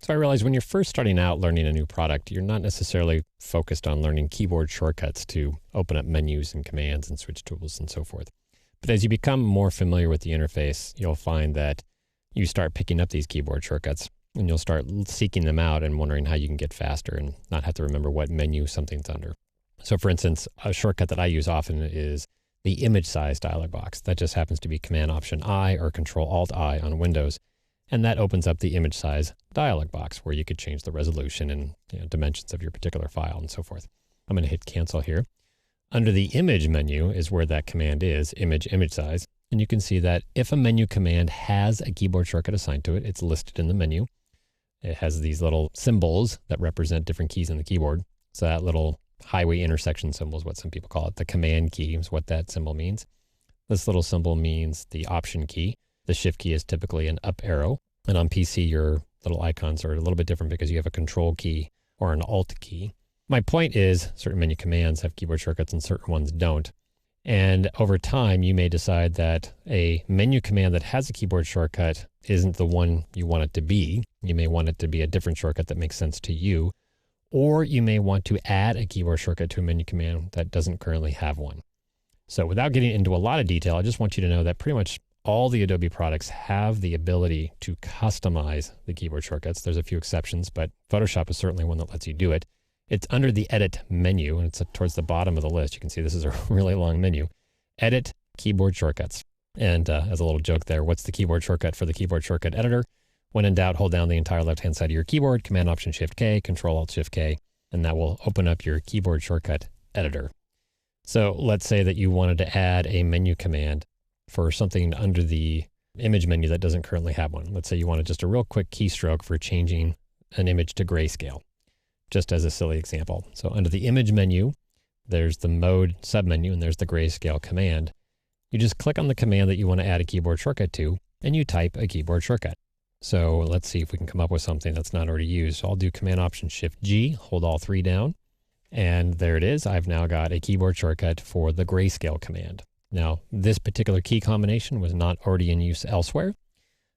So I realized when you're first starting out learning a new product, you're not necessarily focused on learning keyboard shortcuts to open up menus and commands and switch tools and so forth. But as you become more familiar with the interface, you'll find that you start picking up these keyboard shortcuts and you'll start seeking them out and wondering how you can get faster and not have to remember what menu something's under. So for instance, a shortcut that I use often is the image size dialog box. That just happens to be Command Option I or Control Alt I on Windows. And that opens up the image size dialog box where you could change the resolution and dimensions of your particular file and so forth. I'm going to hit cancel here. Under the image menu is where that command is, image size. And you can see that if a menu command has a keyboard shortcut assigned to it, it's listed in the menu. It has these little symbols that represent different keys in the keyboard. So that little highway intersection symbol is what some people call it. The command key is what that symbol means. This little symbol means the option key. The shift key is typically an up arrow. And on PC, your little icons are a little bit different because you have a control key or an alt key. My point is certain menu commands have keyboard shortcuts and certain ones don't. And over time, you may decide that a menu command that has a keyboard shortcut isn't the one you want it to be. You may want it to be a different shortcut that makes sense to you. Or you may want to add a keyboard shortcut to a menu command that doesn't currently have one. So without getting into a lot of detail, I just want you to know that pretty much all the Adobe products have the ability to customize the keyboard shortcuts. There's a few exceptions, but Photoshop is certainly one that lets you do it. It's under the Edit menu, and it's towards the bottom of the list. You can see this is a really long menu. Edit Keyboard Shortcuts. And as a little joke there, what's the keyboard shortcut for the keyboard shortcut editor? When in doubt, hold down the entire left-hand side of your keyboard, Command Option Shift K, Control Alt Shift K, and that will open up your keyboard shortcut editor. So let's say that you wanted to add a menu command for something under the image menu that doesn't currently have one. Let's say you wanted just a real quick keystroke for changing an image to grayscale, just as a silly example. So under the image menu, there's the mode submenu and there's the grayscale command. You just click on the command that you want to add a keyboard shortcut to, and you type a keyboard shortcut. So let's see if we can come up with something that's not already used. So I'll do Command Option Shift G, hold all three down, and there it is. I've now got a keyboard shortcut for the grayscale command. Now, this particular key combination was not already in use elsewhere.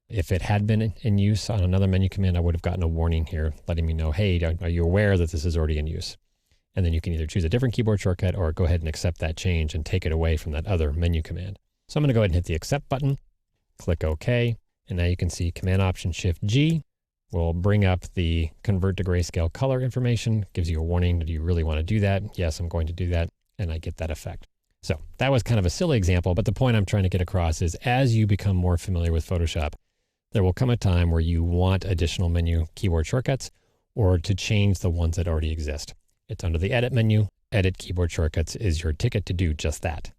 If it had been in use on another menu command, I would have gotten a warning here letting me know, hey, are you aware that this is already in use? And then you can either choose a different keyboard shortcut or go ahead and accept that change and take it away from that other menu command. So I'm going to go ahead and hit the Accept button, click OK, and now you can see Command Option Shift G will bring up the Convert to Grayscale color information, gives you a warning. Do you really want to do that? Yes, I'm going to do that, and I get that effect. So that was kind of a silly example, but the point I'm trying to get across is as you become more familiar with Photoshop, there will come a time where you want additional menu keyboard shortcuts or to change the ones that already exist. It's under the Edit menu. Edit Keyboard Shortcuts is your ticket to do just that.